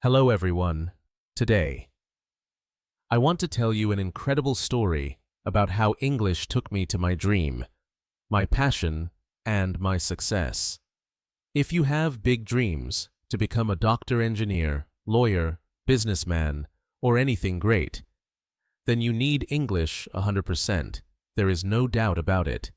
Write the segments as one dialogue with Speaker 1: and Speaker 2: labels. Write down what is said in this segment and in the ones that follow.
Speaker 1: Hello everyone. Today, I want to tell you an incredible story about how English took me to my dream, my passion, and my success. If you have big dreams to become a doctor, engineer, lawyer, businessman, or anything great, then you need English 100%. There is no doubt about it.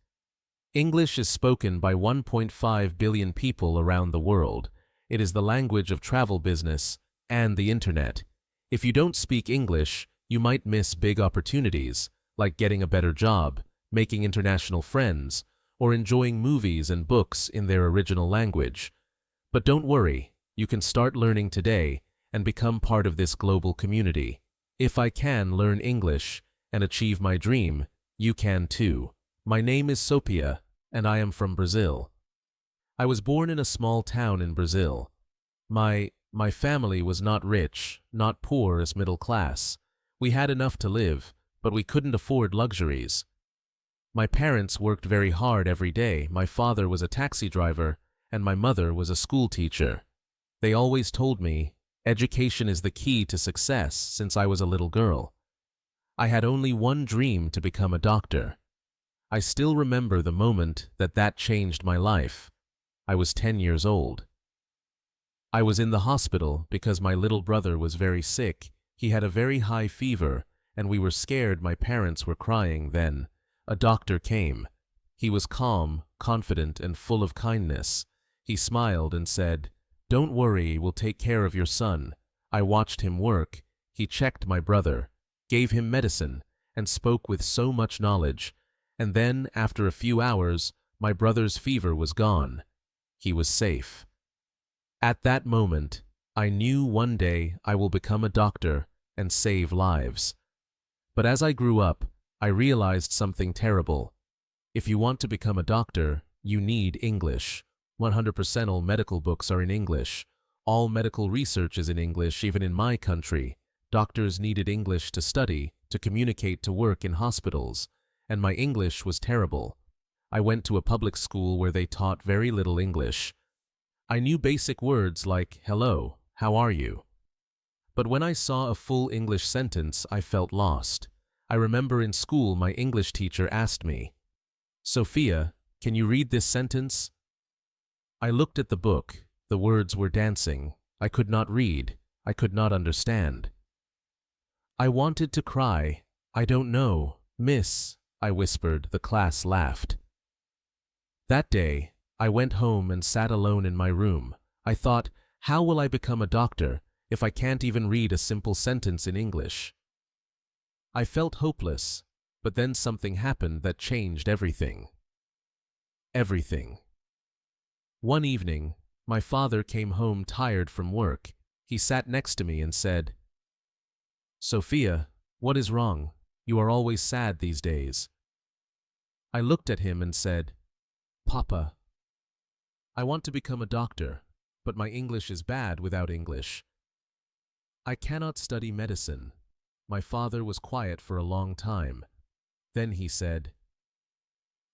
Speaker 1: English is spoken by 1.5 billion people around the world. It is the language of travel business and the internet. If you don't speak English, you might miss big opportunities, like getting a better job, making international friends, or enjoying movies and books in their original language. But don't worry, you can start learning today and become part of this global community. If I can learn English and achieve my dream, you can too. My name is Sophia, and I am from Brazil. I was born in a small town in Brazil. My family was not rich, not poor as middle class. We had enough to live, but we couldn't afford luxuries. My parents worked very hard every day. My father was a taxi driver, and my mother was a school teacher. They always told me, education is the key to success since I was a little girl. I had only one dream, to become a doctor. I still remember the moment that changed my life. I was 10 years old. I was in the hospital because my little brother was very sick. He had a very high fever, and we were scared. My parents were crying. Then a doctor came. He was calm, confident, and full of kindness. He smiled and said, "Don't worry, we'll take care of your son." I watched him work. He checked my brother, gave him medicine, and spoke with so much knowledge. And then, after a few hours, my brother's fever was gone. He was safe. At that moment, I knew one day I will become a doctor and save lives. But as I grew up, I realized something terrible. If you want to become a doctor, you need English. 100% all medical books are in English. All medical research is in English. Even in my country, doctors needed English to study, to communicate, to work in hospitals. And my English was terrible. I went to a public school where they taught very little English. I knew basic words like, "Hello, how are you?" But when I saw a full English sentence, I felt lost. I remember in school my English teacher asked me, "Sophia, can you read this sentence?" I looked at the book. The words were dancing. I could not read. I could not understand. I wanted to cry. "I don't know, miss," I whispered. The class laughed. That day, I went home and sat alone in my room. I thought, how will I become a doctor if I can't even read a simple sentence in English? I felt hopeless, but then something happened that changed everything. Everything. One evening, my father came home tired from work. He sat next to me and said, "Sophia, what is wrong? You are always sad these days." I looked at him and said, "Papa, I want to become a doctor, but my English is bad without English. I cannot study medicine." My father was quiet for a long time. Then he said,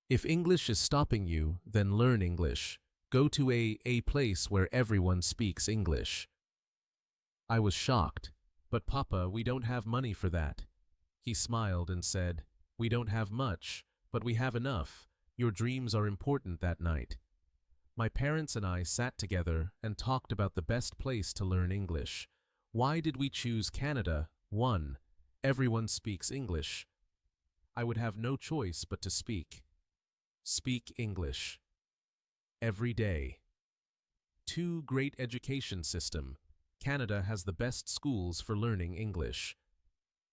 Speaker 1: "If English is stopping you, then learn English. Go to a place where everyone speaks English." I was shocked. "But Papa, we don't have money for that." He smiled and said, "We don't have much, but we have enough. Your dreams are important." That night, my parents and I sat together and talked about the best place to learn English. Why did we choose Canada? 1. Everyone speaks English. I would have no choice but to speak. Speak English. Every day. 2. Great education system. Canada has the best schools for learning English.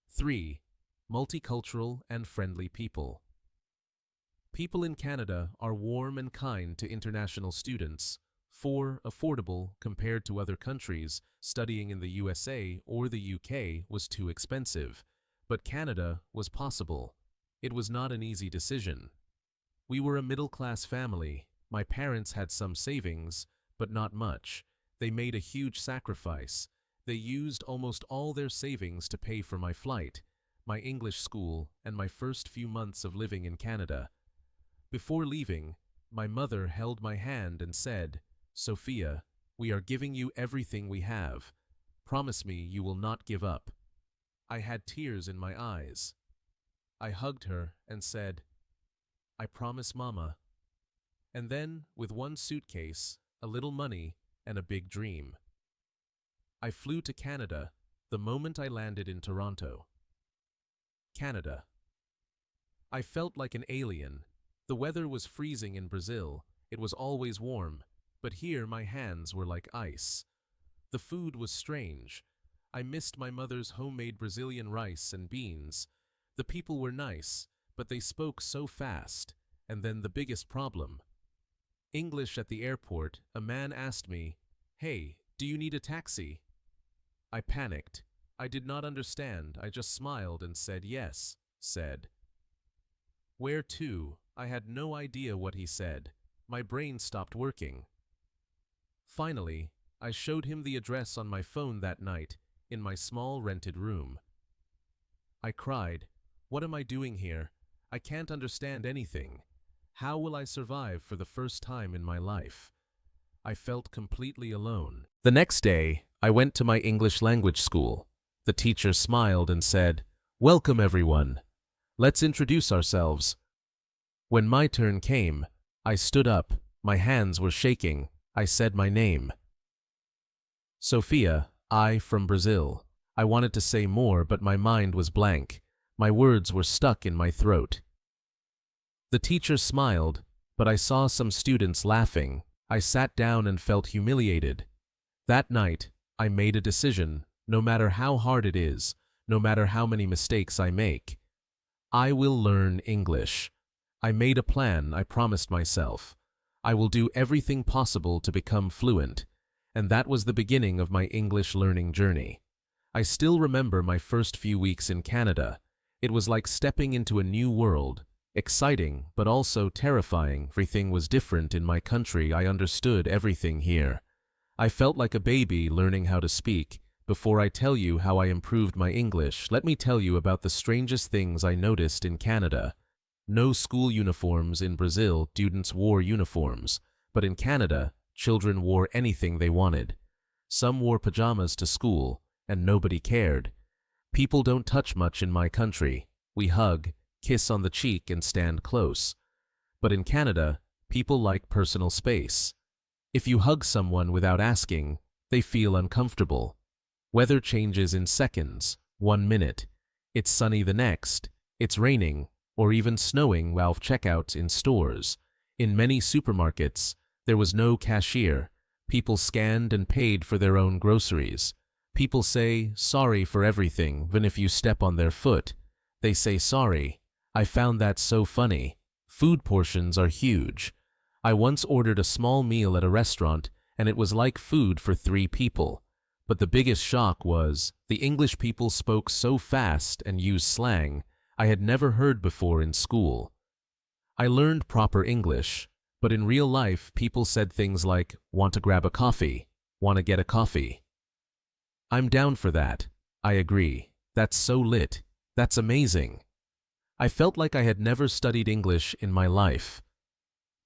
Speaker 1: 3. Multicultural and friendly people. People in Canada are warm and kind to international students. 4. Affordable compared to other countries. Studying in the USA or the UK was too expensive, but Canada was possible. It was not an easy decision. We were a middle-class family. My parents had some savings, but not much. They made a huge sacrifice. They used almost all their savings to pay for my flight, my English school, and my first few months of living in Canada. Before leaving, my mother held my hand and said, "Sophia, we are giving you everything we have. promise me you will not give up." I had tears in my eyes. I hugged her and said, "I promise, Mama." And then, with one suitcase, a little money, and a big dream, I flew to Canada the moment I landed in Toronto. Canada. I felt like an alien. The weather was freezing in Brazil. It was always warm, but here my hands were like ice. The food was strange. I missed my mother's homemade Brazilian rice and beans. The people were nice, but they spoke so fast. And then the biggest problem. English at the airport, a man asked me, "Hey, do you need a taxi?" I panicked. I did not understand. I just smiled and said yes. Where to? I had no idea what he said. My brain stopped working. Finally, I showed him the address on my phone that night, in my small rented room. I cried, "What am I doing here? I can't understand anything. How will I survive for the first time in my life?" I felt completely alone. The next day, I went to my English language school. The teacher smiled and said, "Welcome everyone. Let's introduce ourselves." When my turn came, I stood up. My hands were shaking. I said my name. Sophia, I from Brazil. I wanted to say more, but my mind was blank. My words were stuck in my throat. The teacher smiled, but I saw some students laughing. I sat down and felt humiliated. That night, I made a decision. No matter how hard it is, no matter how many mistakes I make, I will learn English. I made a plan. I promised myself. I will do everything possible to become fluent. And that was the beginning of my English learning journey. I still remember my first few weeks in Canada. It was like stepping into a new world. Exciting, but also terrifying. Everything was different in my country. I understood everything here. I felt like a baby learning how to speak. Before I tell you how I improved my English, let me tell you about the strangest things I noticed in Canada. No school uniforms in Brazil. Students wore uniforms, but in Canada, children wore anything they wanted. Some wore pajamas to school, and nobody cared. People don't touch much in my country. We hug, kiss on the cheek, and stand close. But in Canada, people like personal space. If you hug someone without asking, they feel uncomfortable. Weather changes in seconds. 1 minute. It's sunny the next. It's raining, or even snowing while checkouts in stores. In many supermarkets, there was no cashier. People scanned and paid for their own groceries. People say sorry for everything, even if you step on their foot. They say sorry. I found that so funny. Food portions are huge. I once ordered a small meal at a restaurant, and it was like food for 3 people. But the biggest shock was, the English people spoke so fast and used slang I had never heard before in school. I learned proper English, but in real life people said things like, "Want to grab a coffee? Want to get a coffee?" I'm down for that. I agree. That's so lit. That's amazing. I felt like I had never studied English in my life.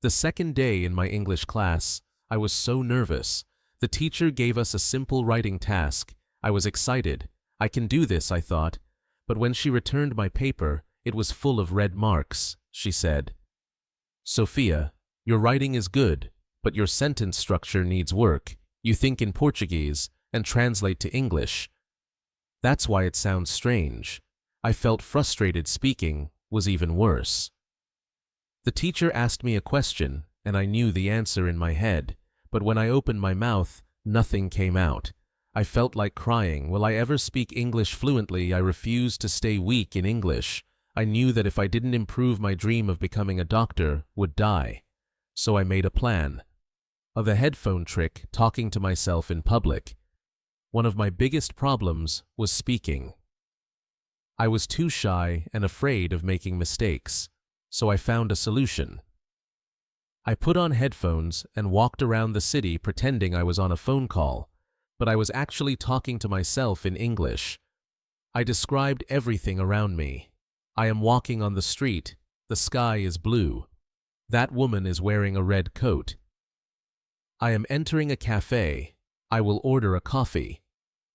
Speaker 1: The second day in my English class, I was so nervous. The teacher gave us a simple writing task. I was excited. I can do this, I thought. But when she returned my paper, it was full of red marks. She said, "Sophia, your writing is good, but your sentence structure needs work. You think in Portuguese and translate to English. That's why it sounds strange." I felt frustrated. Speaking was even worse. The teacher asked me a question, and I knew the answer in my head. But when I opened my mouth, nothing came out. I felt like crying. Will I ever speak English fluently? I refused to stay weak in English. I knew that if I didn't improve, my dream of becoming a doctor would die. So I made a plan. Of a headphone trick, talking to myself in public. One of my biggest problems was speaking. I was too shy and afraid of making mistakes, so I found a solution. I put on headphones and walked around the city pretending I was on a phone call, but I was actually talking to myself in English. I described everything around me. I am walking on the street. The sky is blue. That woman is wearing a red coat. I am entering a cafe. I will order a coffee.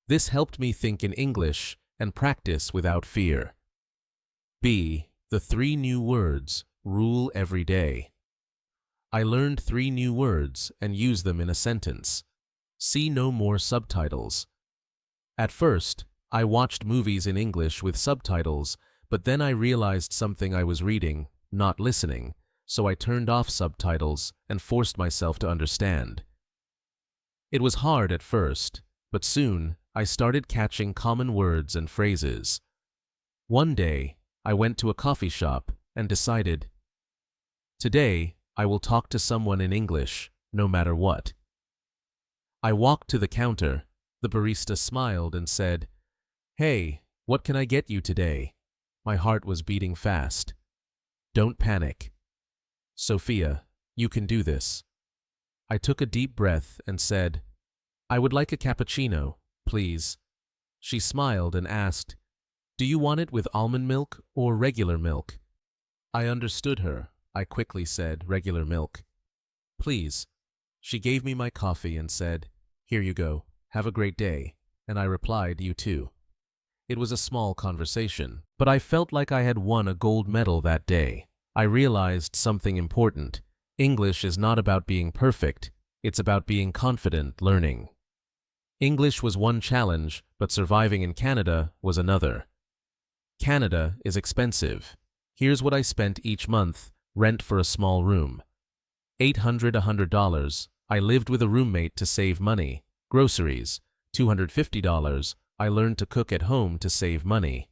Speaker 1: This helped me think in English and practice without fear. B. The 3 new words, rule every day. I learned 3 new words and use them in a sentence. See no more subtitles. At first, I watched movies in English with subtitles, but then I realized something I was reading, not listening, so I turned off subtitles and forced myself to understand. It was hard at first, but soon I started catching common words and phrases. One day, I went to a coffee shop and decided, today I will talk to someone in English, no matter what. I walked to the counter. The barista smiled and said, "Hey, what can I get you today?" My heart was beating fast. Don't panic. Sophia, you can do this. I took a deep breath and said, I would like a cappuccino, please. She smiled and asked, do you want it with almond milk or regular milk? I understood her. I quickly said, regular milk. Please. She gave me my coffee and said, here you go. Have a great day. And I replied, you too. It was a small conversation, but I felt like I had won a gold medal that day. I realized something important. English is not about being perfect. It's about being confident learning. English was one challenge, but surviving in Canada was another. Canada is expensive. Here's what I spent each month: rent for a small room. $800–100. I lived with a roommate to save money. Groceries. $250. I learned to cook at home to save money.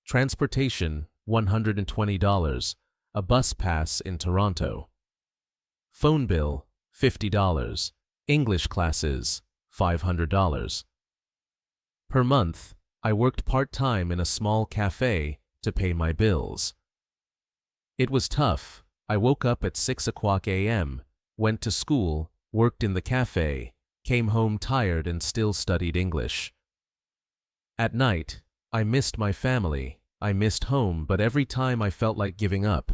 Speaker 1: Transportation. $120. A bus pass in Toronto. Phone bill. $50. English classes. $500. Per month, I worked part-time in a small cafe to pay my bills. It was tough. I woke up at 6 o'clock a.m., went to school, worked in the cafe, came home tired and still studied English. At night, I missed my family. I missed home, but every time I felt like giving up,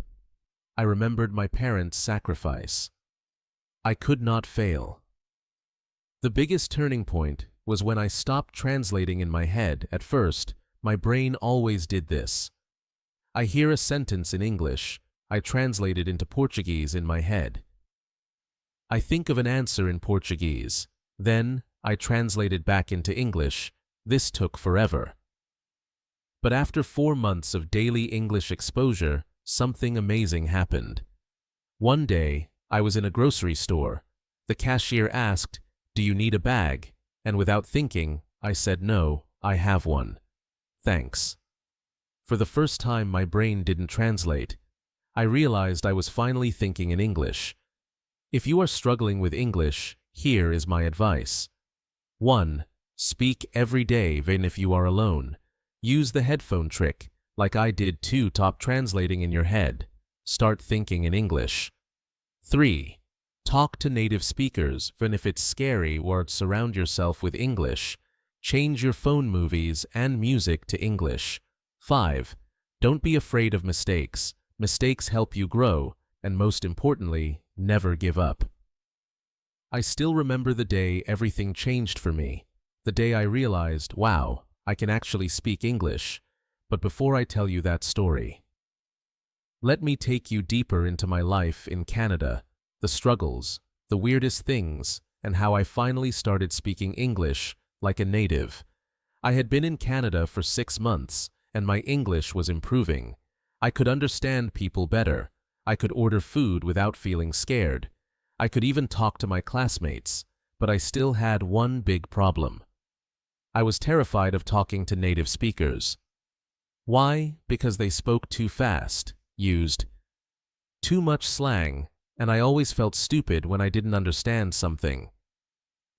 Speaker 1: I remembered my parents' sacrifice. I could not fail. The biggest turning point was when I stopped translating in my head. At first, my brain always did this. I hear a sentence in English, I translate it into Portuguese in my head. I think of an answer in Portuguese, then I translate it back into English. This took forever. But after 4 months of daily English exposure, something amazing happened. One day, I was in a grocery store. The cashier asked, do you need a bag? And without thinking, I said, no, I have one. Thanks. For the first time, my brain didn't translate. I realized I was finally thinking in English. If you are struggling with English, here is my advice. 1. Speak every day, even if you are alone. Use the headphone trick, like I did. 2. Stop translating in your head. Start thinking in English. 3. Talk to native speakers, even if it's scary, or surround yourself with English. Change your phone movies and music to English. 5. Don't be afraid of mistakes. Mistakes help you grow, and most importantly, never give up. I still remember the day everything changed for me. The day I realized, wow, I can actually speak English. But before I tell you that story, let me take you deeper into my life in Canada, the struggles, the weirdest things, and how I finally started speaking English like a native. I had been in Canada for 6 months, and my English was improving. I could understand people better. I could order food without feeling scared. I could even talk to my classmates, but I still had one big problem. I was terrified of talking to native speakers. Why? Because they spoke too fast, used too much slang, and I always felt stupid when I didn't understand something.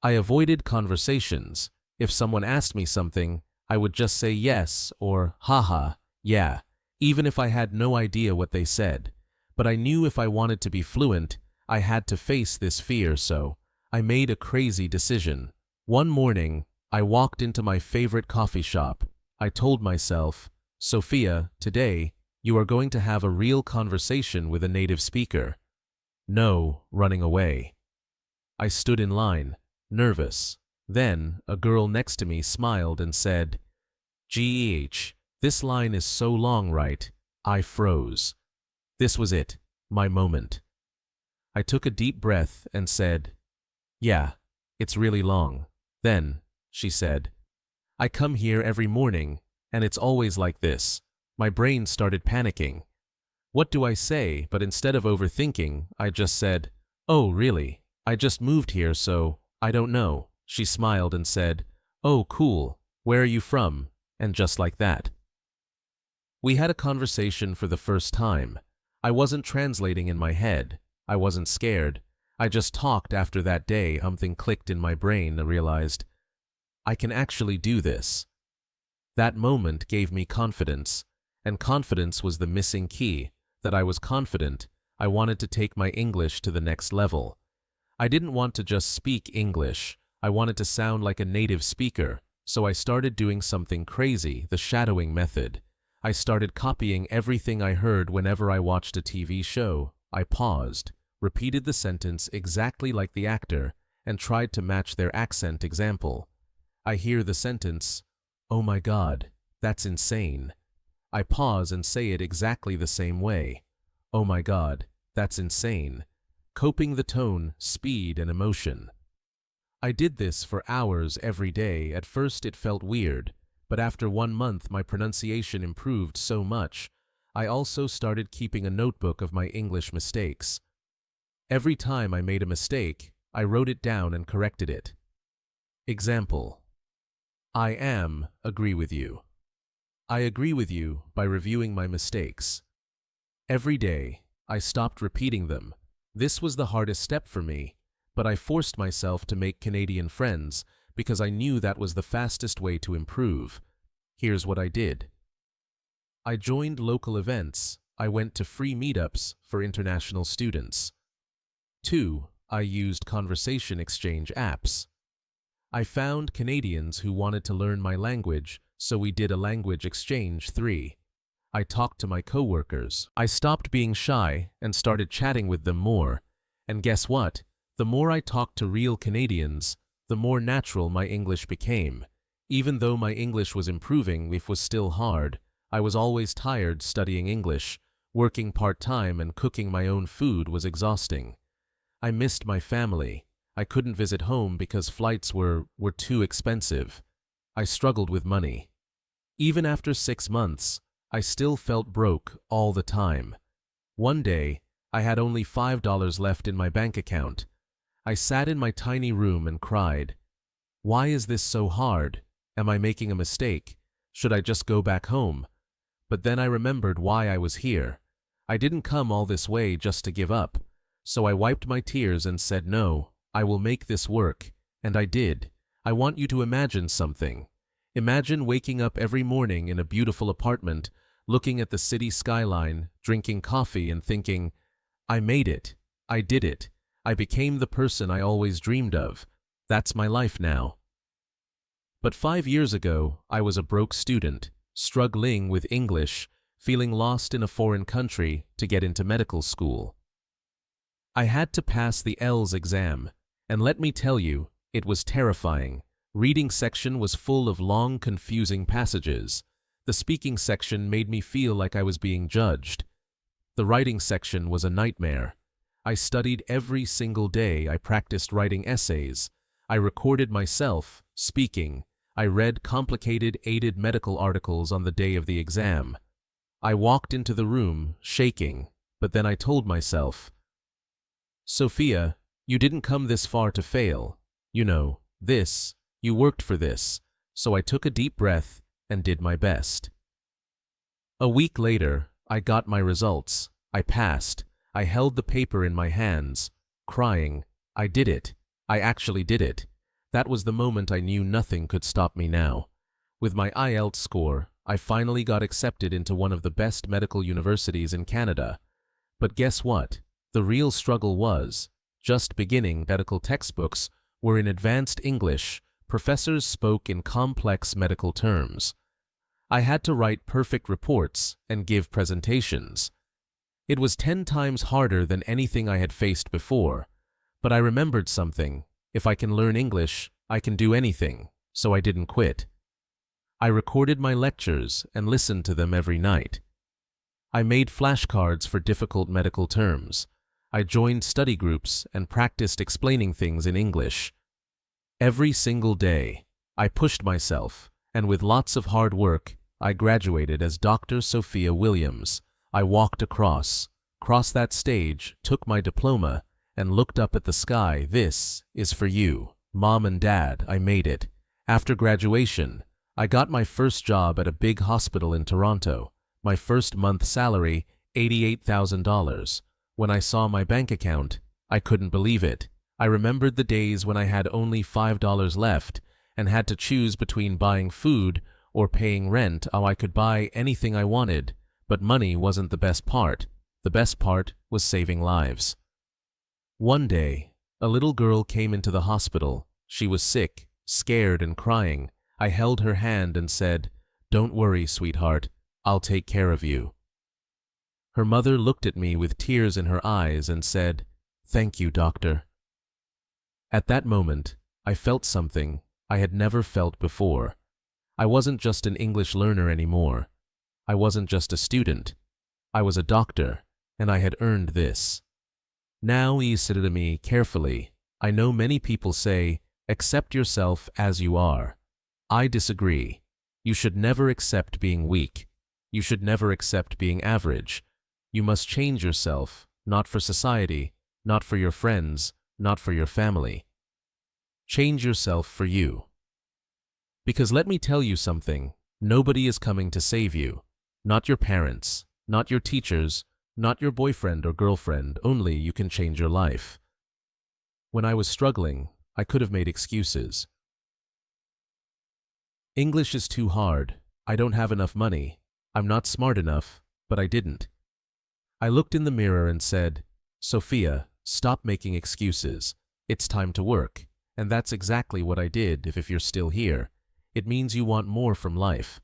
Speaker 1: I avoided conversations. If someone asked me something, I would just say yes or haha, yeah, even if I had no idea what they said. But I knew if I wanted to be fluent, I had to face this fear, so I made a crazy decision. One morning, I walked into my favorite coffee shop. I told myself, Sophia, today, you are going to have a real conversation with a native speaker. No running away. I stood in line, nervous, Then, a girl next to me smiled and said, "Geh, this line is so long, right?" I froze. This was it, my moment. I took a deep breath and said, "Yeah, it's really long." Then, she said, "I come here every morning, and it's always like this." My brain started panicking. What do I say? But instead of overthinking, I just said, "Oh, really? I just moved here, so I don't know." She smiled and said, "Oh, cool. Where are you from?" And just like that. We had a conversation for the first time. I wasn't translating in my head. I wasn't scared. I just talked. After that day, something clicked in my brain. I realized, I can actually do this. That moment gave me confidence, and confidence was the missing key. That I was confident, I wanted to take my English to the next level. I didn't want to just speak English. I wanted to sound like a native speaker, so I started doing something crazy, the shadowing method. I started copying everything I heard whenever I watched a TV show. I paused, repeated the sentence exactly like the actor, and tried to match their accent. Example: I hear the sentence, "Oh my God, that's insane." I pause and say it exactly the same way. "Oh my God, that's insane." Coping the tone, speed, and emotion. I did this for hours every day. At first it felt weird, but after 1 month my pronunciation improved so much. I also started keeping a notebook of my English mistakes. Every time I made a mistake, I wrote it down and corrected it. Example: I agree with you. I agree with you by reviewing my mistakes. Every day, I stopped repeating them. This was the hardest step for me, but I forced myself to make Canadian friends because I knew that was the fastest way to improve. Here's what I did. I joined local events. I went to free meetups for international students. 2. I used conversation exchange apps. I found Canadians who wanted to learn my language, so we did a language exchange. 3. I talked to my coworkers. I stopped being shy and started chatting with them more. And guess what? The more I talked to real Canadians, the more natural my English became. Even though my English was improving, it was still hard. I was always tired studying English. Working part-time and cooking my own food was exhausting. I missed my family. I couldn't visit home because flights were too expensive. I struggled with money. Even after 6 months, I still felt broke all the time. One day, I had only $5 left in my bank account. I sat in my tiny room and cried. Why is this so hard? Am I making a mistake? Should I just go back home? But then I remembered why I was here. I didn't come all this way just to give up. So I wiped my tears and said, no, I will make this work. And I did. I want you to imagine something. Imagine waking up every morning in a beautiful apartment, looking at the city skyline, drinking coffee and thinking, I made it. I did it. I became the person I always dreamed of. That's my life now. But 5 years ago, I was a broke student, struggling with English, feeling lost in a foreign country to get into medical school. I had to pass the ELS exam, and let me tell you, it was terrifying. Reading section was full of long, confusing passages. The speaking section made me feel like I was being judged. The writing section was a nightmare. I studied every single day. I practiced writing essays. I recorded myself speaking. I read complicated, aided medical articles on the day of the exam. I walked into the room, shaking, but then I told myself, Sophia, you didn't come this far to fail. You know, you worked for this. So I took a deep breath and did my best. A week later, I got my results. I passed. I held the paper in my hands, crying. I did it. I actually did it. That was the moment I knew nothing could stop me now. With my IELTS score, I finally got accepted into one of the best medical universities in Canada. But guess what? The real struggle was just beginning. Medical textbooks were in advanced English. Professors spoke in complex medical terms. I had to write perfect reports and give presentations. It was 10 times harder than anything I had faced before. But I remembered something. If I can learn English, I can do anything, so I didn't quit. I recorded my lectures and listened to them every night. I made flashcards for difficult medical terms. I joined study groups and practiced explaining things in English. Every single day, I pushed myself, and with lots of hard work, I graduated as Dr. Sophia Williams. I walked crossed that stage, took my diploma, and looked up at the sky. This is for you, Mom and Dad. I made it. After graduation, I got my first job at a big hospital in Toronto. My first month's salary, $88,000. When I saw my bank account, I couldn't believe it. I remembered the days when I had only $5 left and had to choose between buying food or paying rent. Oh, I could buy anything I wanted, but money wasn't the best part. The best part was saving lives. One day, a little girl came into the hospital. She was sick, scared, and crying. I held her hand and said, "Don't worry, sweetheart. I'll take care of you." Her mother looked at me with tears in her eyes and said, "Thank you, doctor." At that moment, I felt something I had never felt before. I wasn't just an English learner anymore. I wasn't just a student. I was a doctor, and I had earned this. Now listen to me carefully. I know many people say, accept yourself as you are. I disagree. You should never accept being weak. You should never accept being average. You must change yourself, not for society, not for your friends, not for your family. Change yourself for you. Because let me tell you something, nobody is coming to save you. Not your parents, not your teachers, not your boyfriend or girlfriend. Only you can change your life. When I was struggling, I could have made excuses. English is too hard. I don't have enough money. I'm not smart enough, but I didn't. I looked in the mirror and said, "Sophia, stop making excuses. It's time to work." And that's exactly what I did. If you're still here, it means you want more from life.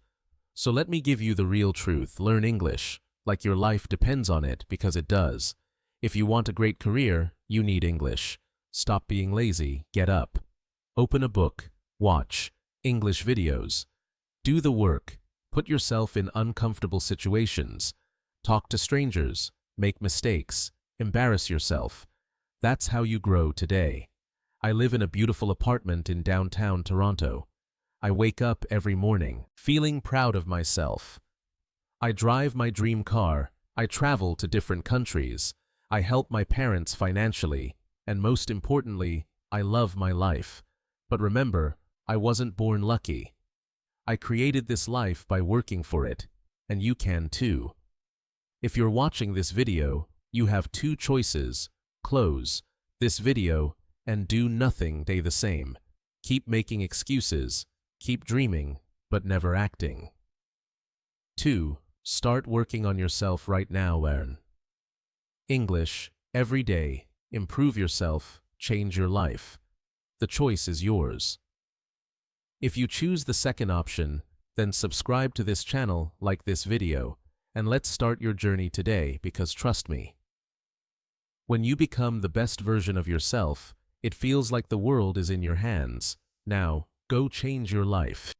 Speaker 1: So let me give you the real truth. Learn English, like your life depends on it, because it does. If you want a great career, you need English. Stop being lazy, get up. Open a book, watch English videos. Do the work, put yourself in uncomfortable situations. Talk to strangers, make mistakes, embarrass yourself. That's how you grow today. I live in a beautiful apartment in downtown Toronto. I wake up every morning, feeling proud of myself. I drive my dream car, I travel to different countries, I help my parents financially, and most importantly, I love my life. But remember, I wasn't born lucky. I created this life by working for it, and you can too. If you're watching this video, you have two choices: close this video and do nothing. Stay the same. Keep making excuses, keep dreaming, but never acting. 2. Start working on yourself right now. Learn English every day. Improve yourself, change your life. The choice is yours. If you choose the second option, then subscribe to this channel, like this video, and let's start your journey today, because trust me, when you become the best version of yourself, it feels like the world is in your hands. Now, go change your life.